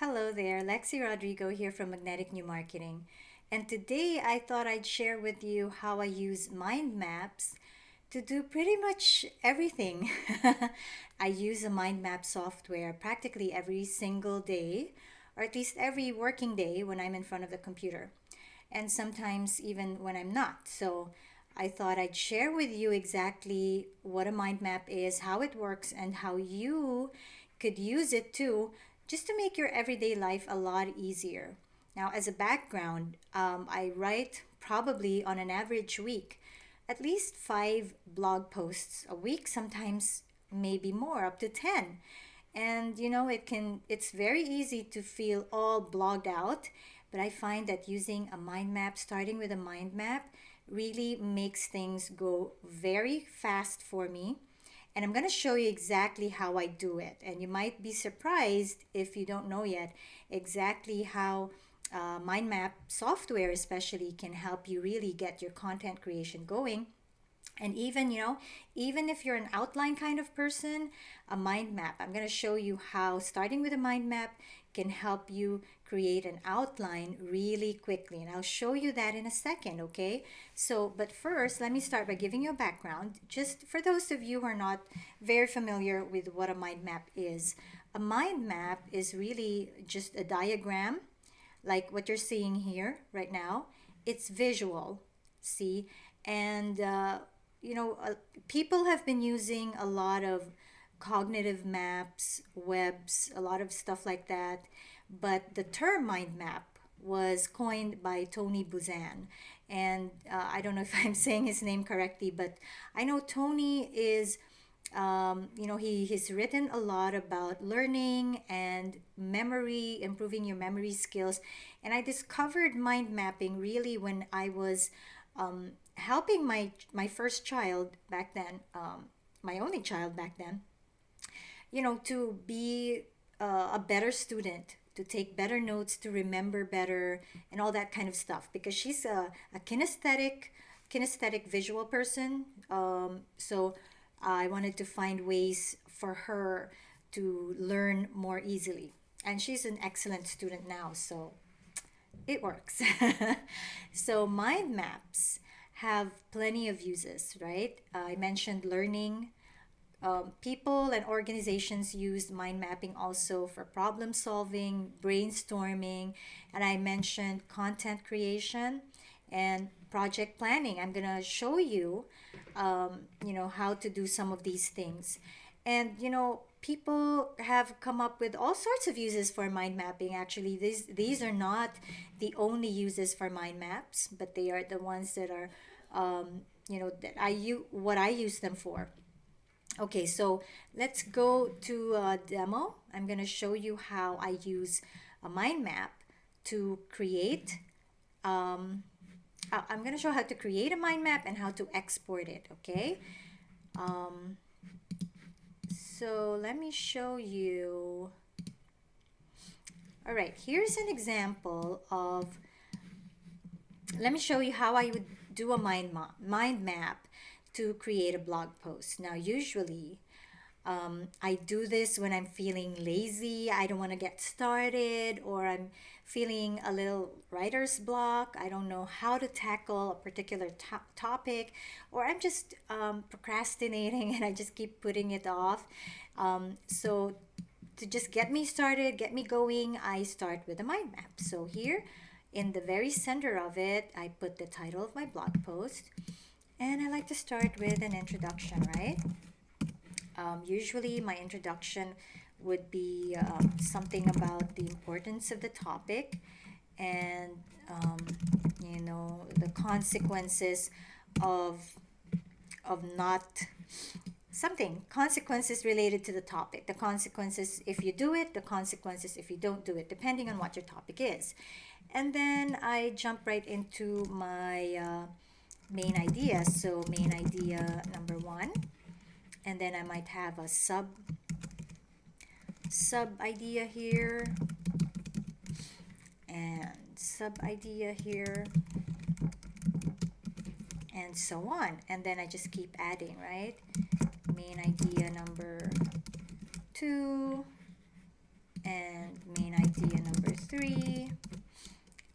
Hello there, Lexi Rodrigo here from Magnetic New Marketing. And today I thought I'd share with you how I use mind maps to do pretty much everything. I use a mind map software practically every single day, or at least every working day when I'm in front of the computer, and sometimes even when I'm not. So I thought I'd share with you exactly what a mind map is, how it works, and how you could use it too, just to make your everyday life a lot easier. Now, as a background, I write probably on an average week at least 5 blog posts a week, sometimes maybe more, up to 10. And it's very easy to feel all blogged out, but I find that using a mind map, starting with a mind map, really makes things go very fast for me. And I'm going to show you exactly how I do it. And you might be surprised, if you don't know yet, exactly how mind map software especially can help you really get your content creation going. And even if you're an outline kind of person, a mind map, I'm going to show you how starting with a mind map can help you create an outline really quickly. And I'll show you that in a second, okay? So, but first, let me start by giving you a background, just for those of you who are not very familiar with what a mind map is. A mind map is really just a diagram like what you're seeing here right now. It's visual, see? And people have been using a lot of cognitive maps, webs, a lot of stuff like that. But the term mind map was coined by Tony Buzan. And I don't know if I'm saying his name correctly, but I know Tony is he's written a lot about learning and memory, improving your memory skills. And I discovered mind mapping really when I was helping my first child back then, my only child back then, to be a better student, to take better notes, to remember better, and all that kind of stuff. Because she's a kinesthetic visual person. So I wanted to find ways for her to learn more easily. And she's an excellent student now, so it works. So mind maps have plenty of uses, right? I mentioned learning. People and organizations use mind mapping also for problem solving, brainstorming, and I mentioned content creation and project planning. I'm gonna show you, how to do some of these things. And people have come up with all sorts of uses for mind mapping. Actually, these are not the only uses for mind maps, but they are the ones that are, that what I use them for. Okay, so let's go to a demo. I'm going to show you how I use a mind map to create. I'm going to show how to create a mind map and how to export it, okay? Um, so let me show you. All right, here's an example of, let me show you how I would do a mind map to create a blog post. Now, usually, I do this when I'm feeling lazy, I don't want to get started, or I'm feeling a little writer's block. I don't know how to tackle a particular topic, or I'm just procrastinating and I just keep putting it off. So, to just get me started, get me going, I start with a mind map. So, here in the very center of it, I put the title of my blog post. And I like to start with an introduction, right? Usually, my introduction would be something about the importance of the topic and, the consequences of not something, consequences related to the topic, the consequences if you do it, the consequences if you don't do it, depending on what your topic is. And then I jump right into my main idea. So, main idea number one, and then I might have a sub idea here and sub idea here and so on, and then I just keep adding, right? Main idea number two and main idea number 3.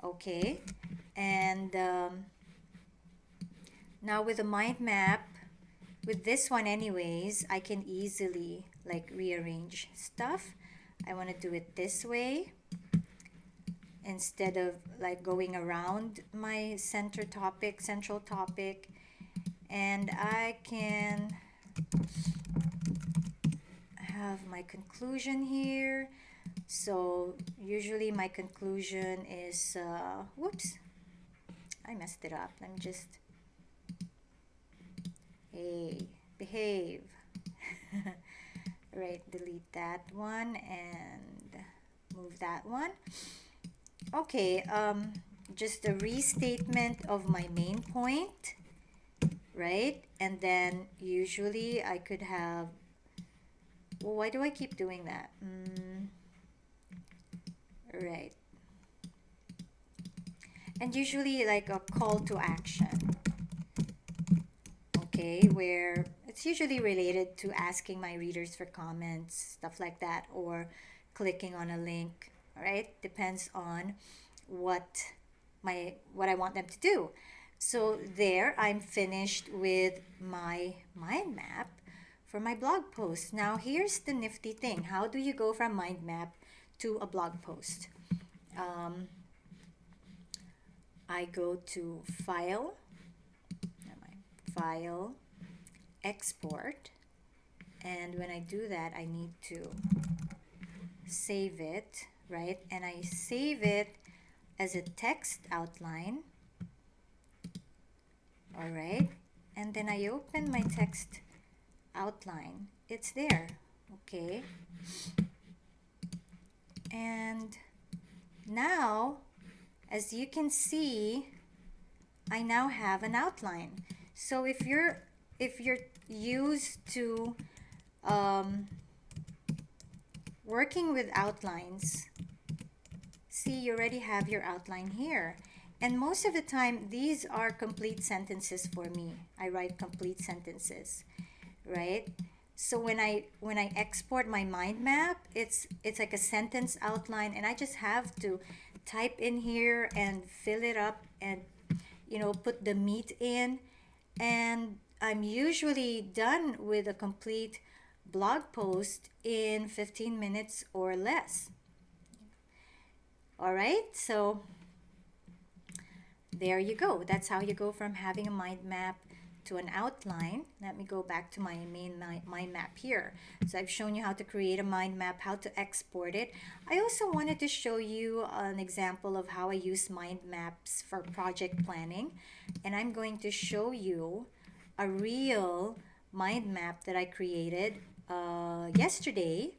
Okay, and now with the mind map, with this one anyways, I can easily like rearrange stuff. I want to do it this way instead of like going around my central topic. And I can have my conclusion here. So usually my conclusion is, whoops, I messed it up. Let me just, hey, behave. Right, delete that one and move that one. Okay, just a restatement of my main point, right? And then usually I could have, well, why do I keep doing that? Right. And usually like a call to action, okay, where it's usually related to asking my readers for comments, stuff like that, or clicking on a link, all right? Depends on what what I want them to do. So there, I'm finished with my mind map for my blog post. Now here's the nifty thing. How do you go from mind map to a blog post? I go to File, File, Export, and when I do that, I need to save it, right? And I save it as a text outline, all right? And then I open my text outline. It's there, okay? And now, as you can see, I now have an outline. So if you're used to working with outlines, see, you already have your outline here. And most of the time, these are complete sentences for me. I write complete sentences, right? So when I export my mind map, it's like a sentence outline, and I just have to type in here and fill it up and put the meat in, and I'm usually done with a complete blog post in 15 minutes or less. All right, so there you go. That's how you go from having a mind map to an outline. Let me go back to my main mind map here. So I've shown you how to create a mind map, how to export it. I also wanted to show you an example of how I use mind maps for project planning. And I'm going to show you a real mind map that I created yesterday.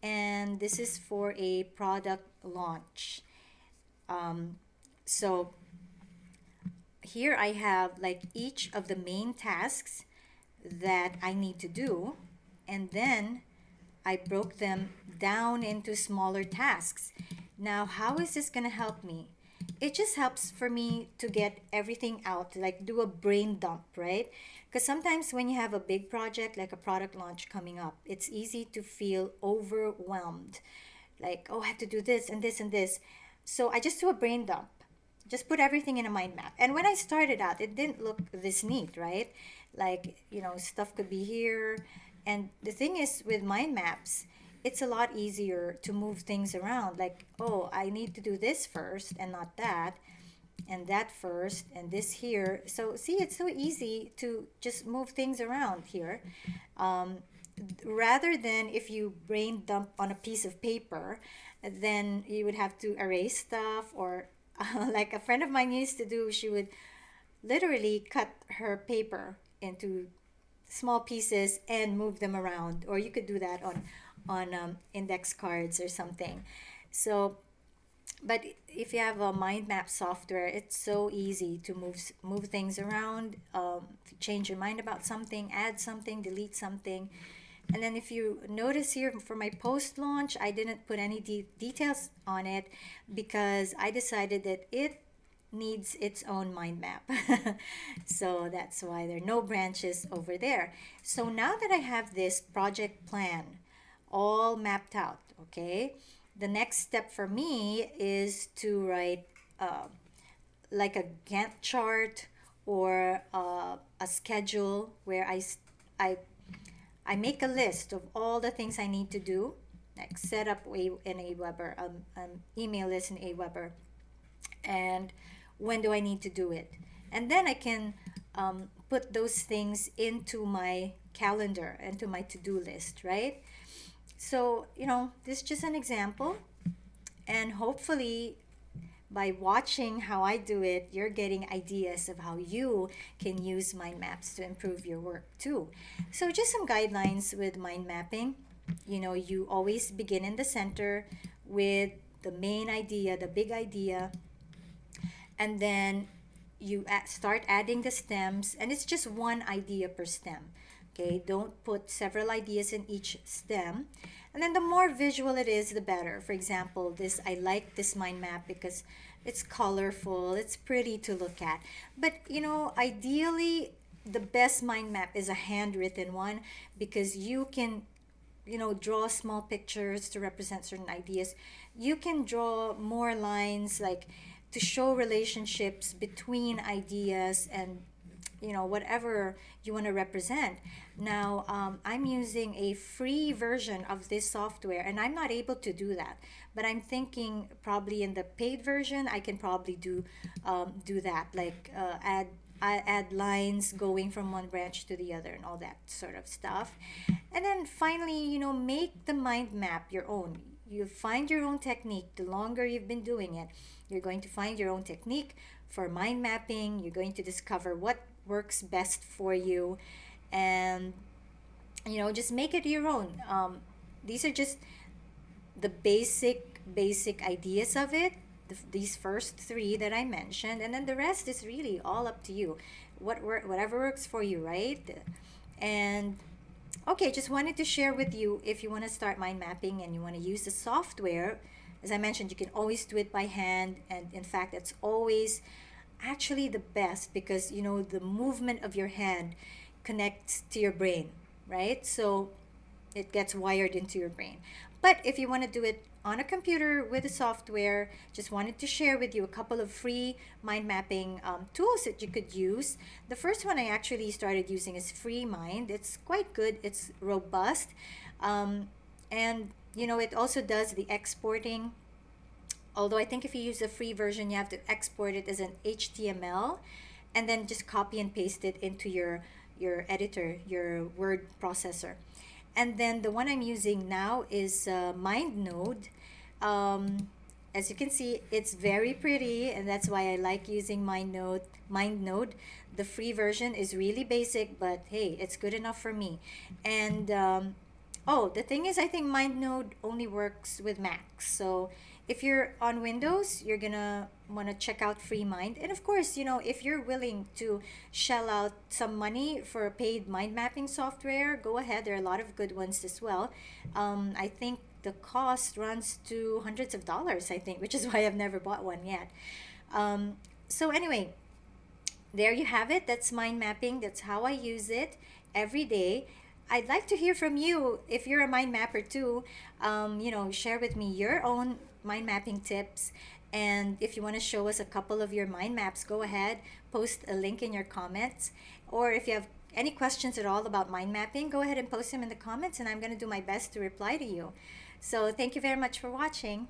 And this is for a product launch. So here I have like each of the main tasks that I need to do, and then I broke them down into smaller tasks. Now, how is this going to help me? It just helps for me to get everything out, like do a brain dump, right? Because sometimes when you have a big project like a product launch coming up, it's easy to feel overwhelmed. Like, oh, I have to do this and this and this. So I just do a brain dump. Just put everything in a mind map. And when I started out, it didn't look this neat, right? Like, stuff could be here. And the thing is with mind maps, it's a lot easier to move things around. Like, oh, I need to do this first and not that, and that first, and this here. So see, it's so easy to just move things around here. Rather than if you brain dump on a piece of paper, then you would have to erase stuff, or like a friend of mine used to do, she would literally cut her paper into small pieces and move them around, or you could do that on index cards or something. So but if you have a mind map software, it's so easy to move things around, change your mind about something, add something, delete something. And then if you notice here for my post launch, I didn't put any details on it because I decided that it needs its own mind map. So that's why there are no branches over there. So now that I have this project plan all mapped out, okay, the next step for me is to write like a Gantt chart or a schedule where I I make a list of all the things I need to do, like set up in Aweber, email list in Aweber, and when do I need to do it. And then I can put those things into my calendar, into my to-do list, right? So, this is just an example. And hopefully, by watching how I do it, you're getting ideas of how you can use mind maps to improve your work too. So, just some guidelines with mind mapping. You always begin in the center with the main idea, the big idea, and then you start adding the stems, and it's just one idea per stem. Okay, don't put several ideas in each stem. And then the more visual it is, the better. For example, this I like this mind map because it's colorful, it's pretty to look at. But ideally, the best mind map is a handwritten one because you can draw small pictures to represent certain ideas. You can draw more lines, like to show relationships between ideas and whatever you want to represent. Now, I'm using a free version of this software, and I'm not able to do that. But I'm thinking probably in the paid version, I can probably do that, like add lines going from one branch to the other and all that sort of stuff. And then finally, make the mind map your own. You find your own technique. The longer you've been doing it, you're going to find your own technique for mind mapping. You're going to discover what works best for you, and just make it your own. These are just the basic ideas of it, these first three that I mentioned, and then the rest is really all up to you. Whatever works for you, right? And okay, just wanted to share with you, if you want to start mind mapping and you want to use the software, as I mentioned, you can always do it by hand, and in fact, it's always actually the best because the movement of your hand connects to your brain, right? So it gets wired into your brain. But if you want to do it on a computer with the software, just wanted to share with you a couple of free mind mapping tools that you could use. The first one I actually started using is Free Mind. It's quite good, it's robust, and it also does the exporting. Although I think if you use the free version, you have to export it as an HTML and then just copy and paste it into your editor, your word processor. And then the one I'm using now is MindNode. As you can see, it's very pretty, and that's why I like using MindNode. The free version is really basic, but hey, it's good enough for me. And the thing is, I think MindNode only works with Macs. So if you're on Windows, you're gonna want to check out FreeMind. And of course, if you're willing to shell out some money for a paid mind mapping software, go ahead. There are a lot of good ones as well. I think the cost runs to hundreds of dollars, I think, which is why I've never bought one yet. So anyway, there you have it. That's mind mapping. That's how I use it every day. I'd like to hear from you if you're a mind mapper too. Share with me your own mind mapping tips. And if you want to show us a couple of your mind maps, go ahead, post a link in your comments. Or if you have any questions at all about mind mapping, go ahead and post them in the comments, and I'm going to do my best to reply to you. So thank you very much for watching.